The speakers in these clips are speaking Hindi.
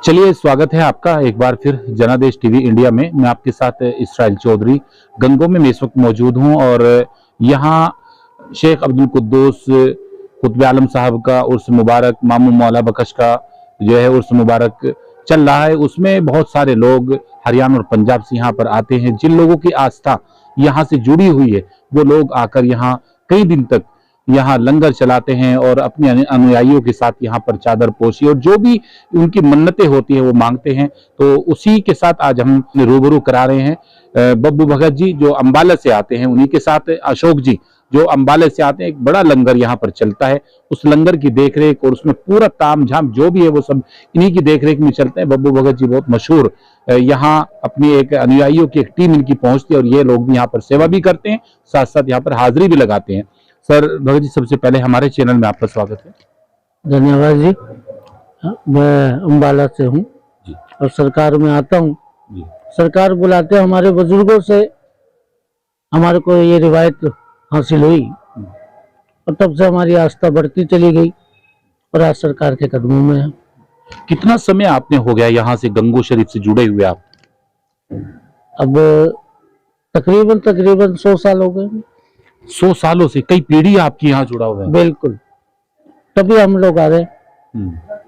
चलिए, स्वागत है आपका एक बार फिर जनादेश टीवी इंडिया में। मैं आपके साथ इसराइल चौधरी गंगों में इस वक्त मौजूद हूं और यहाँ शेख अब्दुल कुद्दूस कुतुब आलम साहब का उर्स मुबारक, मामू मौला बख्श का जो है उर्स मुबारक चल रहा है। उसमें बहुत सारे लोग हरियाणा और पंजाब से यहाँ पर आते हैं। जिन लोगों की आस्था यहाँ से जुड़ी हुई है वो लोग आकर यहाँ कई दिन तक यहाँ लंगर चलाते हैं और अपने अनुयायियों के साथ यहाँ पर चादर पोशी और जो भी उनकी मन्नतें होती है वो मांगते हैं। तो उसी के साथ आज हम रूबरू करा रहे हैं बब्बू भगत जी जो अंबाला से आते हैं, उन्हीं के साथ अशोक जी जो अंबाला से आते हैं। एक बड़ा लंगर यहाँ पर चलता है, उस लंगर की देखरेख और उसमें पूरा ताम झाम जो भी है वो सब इन्हीं की देखरेख में चलते हैं। बब्बू भगत जी बहुत मशहूर यहाँ अपनी एक अनुयायियों की एक टीम इनकी पहुंचती है और ये लोग भी यहाँ पर सेवा भी करते हैं, साथ साथ यहाँ पर हाजिरी भी लगाते हैं। सर भगत जी, सबसे पहले हमारे चैनल में आपका स्वागत है। धन्यवाद जी। मैं अंबाला से हूँ और सरकार में आता हूँ। सरकार बुलाते हैं, हमारे बुजुर्गों से हमारे को ये रिवायत हासिल हुई और तब से हमारी आस्था बढ़ती चली गई और आज सरकार के कदमों में है। कितना समय आपने हो गया यहाँ से गंगो शरीफ से जुड़े हुए आप? अब तकरीबन 100 साल हो गए। 100 सालों से, कई पीढ़ी आपकी यहाँ जुड़ा हुआ है। बिल्कुल, तभी हम लोग आ रहे हैं।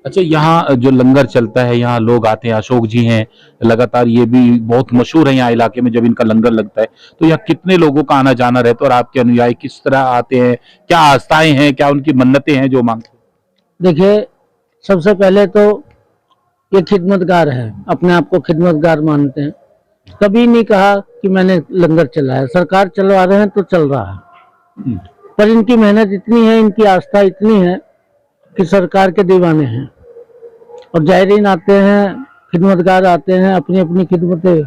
अच्छा, यहाँ जो लंगर चलता है यहाँ लोग आते हैं, अशोक जी हैं लगातार, ये भी बहुत मशहूर है यहाँ इलाके में। जब इनका लंगर लगता है तो यहाँ कितने लोगों का आना जाना रहता है और आपके अनुयायी किस तरह आते हैं, क्या आस्थाएं हैं, क्या उनकी मन्नतें हैं जो मांगते हैं? देखिए, सबसे पहले तो ये खिदमतगार है, अपने आप को खिदमतगार मानते हैं। कभी नहीं कहा कि मैंने लंगर चलाया, सरकार चलवा रहे हैं तो चल रहा है। पर इनकी मेहनत इतनी है, इनकी आस्था इतनी है कि सरकार के दीवाने हैं और जायरीन आते हैं, खिदमतगार आते हैं, अपनी अपनी खिदमतें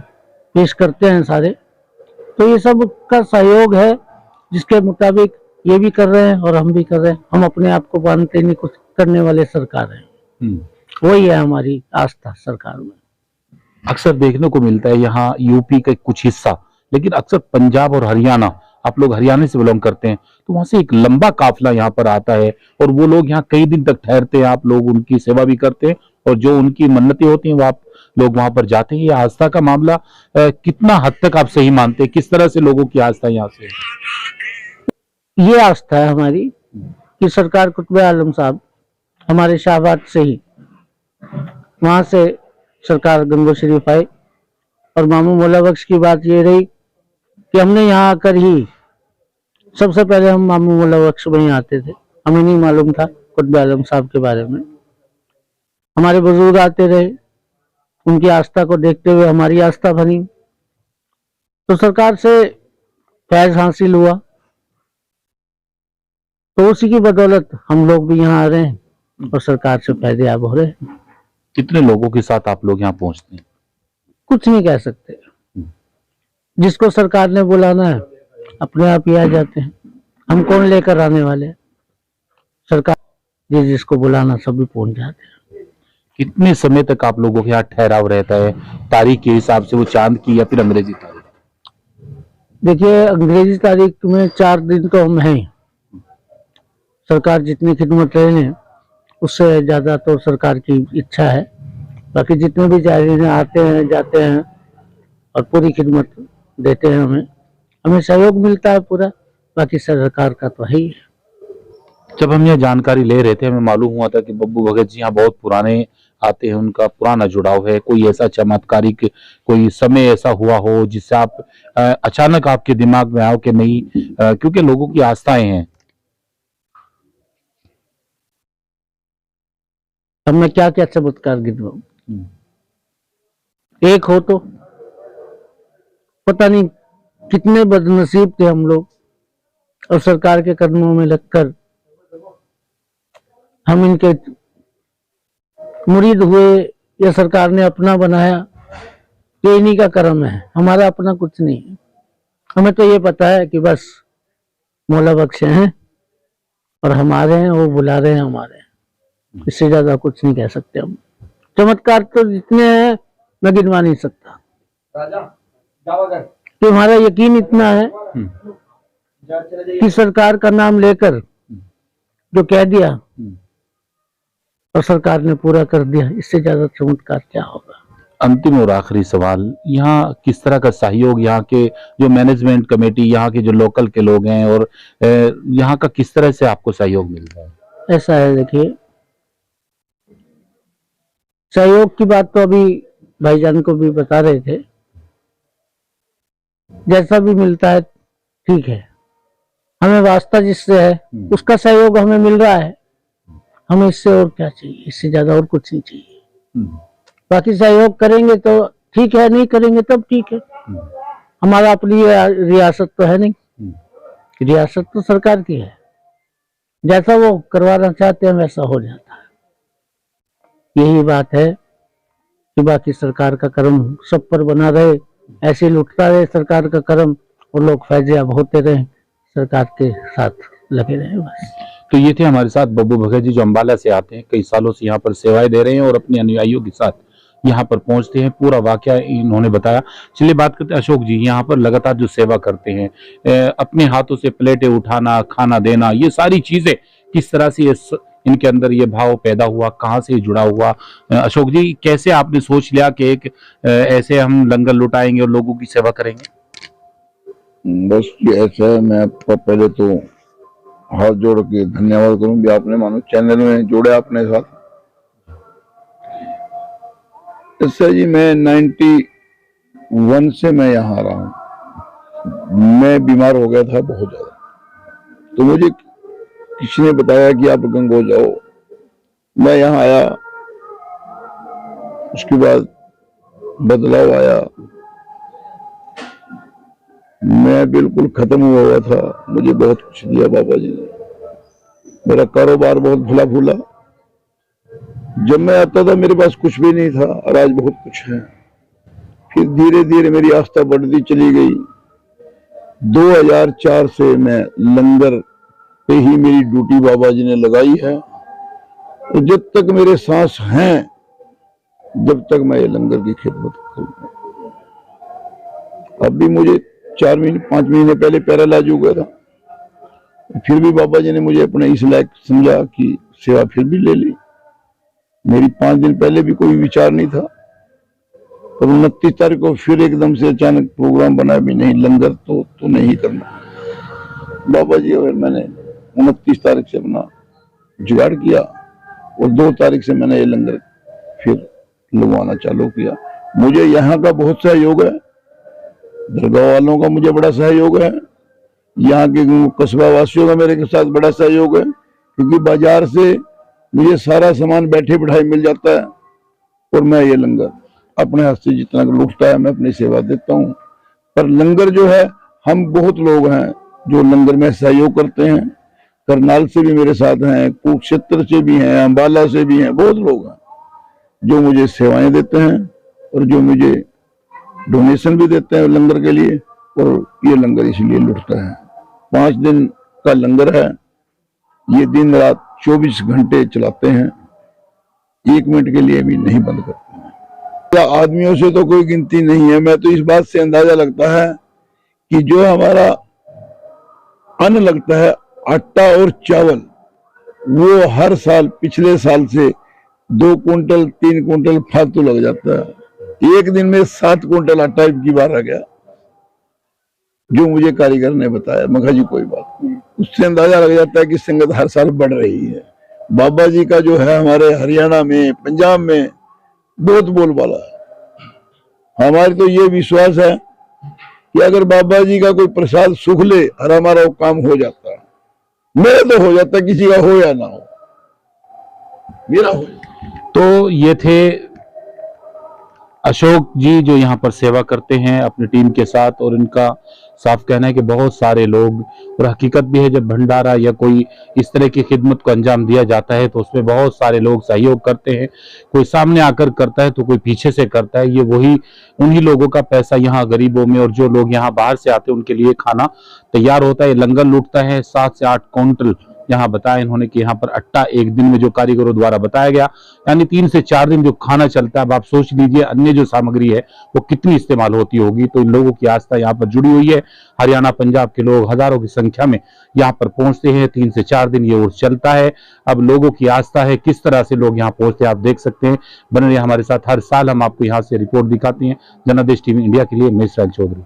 पेश करते हैं सारे। तो ये सब का सहयोग है जिसके मुताबिक ये भी कर रहे हैं और हम भी कर रहे हैं। हम अपने आप को मानते नहीं, कुछ करने वाले सरकार है, वही है हमारी आस्था सरकार में। अक्सर देखने को मिलता है यहाँ यूपी का कुछ हिस्सा, लेकिन अक्सर पंजाब और हरियाणा, आप लोग हरियाणा से बिलोंग करते हैं, तो वहां से एक लंबा काफिला यहाँ पर आता है और वो लोग यहाँ कई दिन तक ठहरते हैं। आप लोग उनकी सेवा भी करते हैं और जो उनकी मन्नतें होती हैं वो आप लोग वहां पर जाते हैं। ये आस्था का मामला कितना हद तक आप सही मानते हैं? किस तरह से लोगों की आस्था यहाँ से? ये आस्था है हमारी कि सरकार कुतुब आलम साहब हमारे शाहबाद से ही, वहां से सरकार गंगो शरीफ आए और मामू मौला बख्श की बात ये रही कि हमने यहाँ आकर ही सबसे पहले हम मामू मौला बख्श वहीं आते थे। हमें नहीं मालूम था कुतुब आलम साहब के बारे में। हमारे बुजुर्ग आते रहे, उनकी आस्था को देखते हुए हमारी आस्था बनी, तो सरकार से फैज हासिल हुआ। तो उसी की बदौलत हम लोग भी यहाँ आ रहे हैं और सरकार से फायदे याब हो रहे हैं। कितने लोगों के साथ आप लोग यहाँ पहुंचते हैं? कुछ नहीं कह सकते, जिसको सरकार ने बुलाना है अपने आप ही आ जाते हैं। हम कौन लेकर आने वाले, सरकार जिसको बुलाना सभी पहुंच जाते हैं। कितने समय तक आप लोगों के यहाँ ठहराव रहता है? तारीख के हिसाब से वो चांद की या फिर अंग्रेजी तारीख? देखिए, अंग्रेजी तारीख में 4 दिन तो हम हैं। सरकार जितनी खिदमत रहे उससे ज्यादा तो सरकार की इच्छा है। बाकी जितने भी जायरीन आते हैं जाते हैं और पूरी खिदमत देते हैं, हमें सहयोग मिलता है पूरा। बाकी सरकार का तो है ही। जब हम यह जानकारी ले रहे थे हमें मालूम हुआ था कि बब्बू भगत जी यहाँ बहुत पुराने आते हैं, उनका पुराना जुड़ाव है। कोई ऐसा चमत्कारिक कोई समय ऐसा हुआ हो जिससे आप अचानक आपके दिमाग में आओ कि नहीं, क्योंकि लोगों की आस्थाएं हैं। हमने क्या क्या चमत्कार गिनवाऊं? एक हो तो पता नहीं कितने बदनसीब थे हम लोग और सरकार के कदमों में लगकर हम इनके मुरीद हुए या सरकार ने अपना बनाया। ये इन्हीं का कर्म है, हमारा अपना कुछ नहीं है। हमें तो ये पता है कि बस मौला बख्श हैं और हमारे हैं, वो बुला रहे हैं हमारे, इससे ज्यादा कुछ नहीं कह सकते हम। चमत्कार तो जितने हैं मैं गिनवा नहीं सकता, कि हमारा यकीन इतना है कि सरकार का नाम लेकर जो कह दिया और सरकार ने पूरा कर दिया। इससे ज्यादा चमत्कार क्या होगा। अंतिम और आखिरी सवाल, यहाँ किस तरह का सहयोग, यहाँ के जो मैनेजमेंट कमेटी, यहाँ के जो लोकल के लोग हैं और यहाँ का किस तरह से आपको सहयोग मिल रहा है? ऐसा है, देखिए, सहयोग की बात तो अभी भाईजान को भी बता रहे थे। जैसा भी मिलता है ठीक है, हमें वास्ता जिससे है उसका सहयोग हमें मिल रहा है। हमें इससे और क्या चाहिए, इससे ज्यादा और कुछ नहीं चाहिए। बाकी सहयोग करेंगे तो ठीक है, नहीं करेंगे तब ठीक है। हमारा अपनी रियासत तो है नहीं, रियासत तो सरकार की है। जैसा वो करवाना चाहते हैं वैसा हो जाता है। यही बात है कि बाकी सरकार का कर्म सब पर बना रहे, ऐसे लुटता रहे सरकार का कर्म, और लोग फैजियाब होते रहे, सरकार के साथ लगे रहे बस। तो ये थे हमारे साथ बब्बू भगत जी, जो अम्बाला से आते हैं, कई सालों से यहाँ पर सेवाएं दे रहे हैं और अपने अनुयायियों के साथ यहाँ पर पहुंचते हैं। पूरा वाकया इन्होंने बताया। चलिए बात करते हैं अशोक जी, यहाँ पर लगातार जो सेवा करते हैं, अपने हाथों से प्लेटें उठाना, खाना देना, ये सारी चीजें किस तरह से इनके अंदर ये भाव पैदा हुआ, कहाँ से जुड़ा हुआ? अशोक जी, कैसे आपने सोच लिया कि एक ऐसे हम लंगर लुटाएंगे और लोगों की सेवा करेंगे? बस ये ऐसा है, मैं आपका पहले तो हाथ जोड़ के धन्यवाद करूं कि आपने मानो चैनल में जोड़े अपने साथ। इससे जी मैं 91 से मैं यहाँ आ रहा हूँ। मैं बीमार हो गया था बहुत ज्यादा, तो मुझे किसी ने बताया कि आप गंगो जाओ। मैं यहाँ आया, उसके बाद बदलाव आया। मैं बिल्कुल खत्म हुआ था। मुझे बहुत कुछ दिया बाबा जी ने। मेरा कारोबार बहुत फूला फूला। जब मैं आता था मेरे पास कुछ भी नहीं था, और आज बहुत कुछ है। फिर धीरे धीरे मेरी आस्था बढ़ती चली गई। 2004 से मैं लंगर पे ही मेरी ड्यूटी बाबा जी ने लगाई है, और जब तक मेरे सांस हैं जब तक मैं ये लंगर की खिदमत करूंगा। अब भी मुझे 4-5 महीने पहले पैरालाइज हो गया था, फिर भी बाबा जी ने मुझे अपने इस लायक समझा कि सेवा फिर भी ले ली। मेरी 5 दिन पहले भी कोई विचार नहीं था, पर 29 तारीख को फिर एकदम से अचानक प्रोग्राम बना भी नहीं, लंगर तो नहीं करना बाबा जी। और मैंने 29 तारीख से अपना जुगाड़ किया, और 2 तारीख से मैंने ये लंगर फिर लगवाना चालू किया। मुझे यहाँ का बहुत सहयोग है, दरगाह वालों का मुझे बड़ा सहयोग है, यहाँ के कस्बा वासियों का मेरे के साथ बड़ा सहयोग है, क्योंकि बाजार से मुझे सारा सामान बैठे बिठाए मिल जाता है, और मैं ये लंगर अपने हाथ से जितना लुटता है मैं अपनी सेवा देता हूँ। पर लंगर जो है, हम बहुत लोग हैं जो लंगर में सहयोग करते हैं। करनाल से भी मेरे साथ हैं, कुरुक्षेत्र से भी हैं, अम्बाला से भी हैं, बहुत लोग हैं जो मुझे सेवाएं देते हैं और जो मुझे डोनेशन भी देते हैं लंगर के लिए, और ये लंगर इसलिए लुटता है। 5 दिन का लंगर है, ये दिन रात 24 घंटे चलाते हैं, 1 मिनट के लिए भी नहीं बंद करते हैं। आदमियों से तो कोई गिनती नहीं है। मैं तो इस बात से अंदाजा लगता है कि जो हमारा अन्न लगता है, आटा और चावल, वो हर साल पिछले साल से 2 कुंटल 3 कुंटल फालतू लग जाता है। एक दिन में 7 कुंटल आटा की बार आ गया, जो मुझे कारीगर ने बताया। मगर जी कोई बात नहीं, उससे अंदाजा लग जाता है कि संगत हर साल बढ़ रही है। बाबा जी का जो है हमारे हरियाणा में, पंजाब में बहुत बोलबाला है। हमारी तो ये विश्वास है कि अगर बाबा जी का कोई प्रसाद सुख ले और हमारा वो काम हो जाता है। मेरा तो हो जाता, किसी का हो या ना हो, मेरा हो। तो ये थे अशोक जी, जो यहाँ पर सेवा करते हैं अपनी टीम के साथ, और इनका साफ कहना है कि बहुत सारे लोग, और हकीकत भी है, जब भंडारा या कोई इस तरह की खिदमत को अंजाम दिया जाता है तो उसमें बहुत सारे लोग सहयोग करते हैं। कोई सामने आकर करता है तो कोई पीछे से करता है। ये वही उन्हीं लोगों का पैसा यहाँ गरीबों में, और जो लोग यहाँ बाहर से आते हैं उनके लिए खाना तैयार होता है। लंगर लूटता है 7 से 8 कुंटल यहाँ बताया इन्होंने कि यहाँ पर अट्टा एक दिन में जो कारीगरों द्वारा बताया गया, यानी 3 से 4 दिन जो खाना चलता है। अब आप सोच लीजिए अन्य जो सामग्री है वो कितनी इस्तेमाल होती होगी। तो इन लोगों की आस्था यहाँ पर जुड़ी हुई है। हरियाणा पंजाब के लोग हजारों की संख्या में यहाँ पर पहुंचते हैं। 3 से 4 दिन ये उर्स चलता है। अब लोगों की आस्था है, किस तरह से लोग यहाँ पहुंचते हैं आप देख सकते हैं। बने रहिए हमारे साथ, हर साल हम आपको यहाँ से रिपोर्ट दिखाते हैं। जनादेश टीवी इंडिया के लिए मैं इसराइल चौधरी।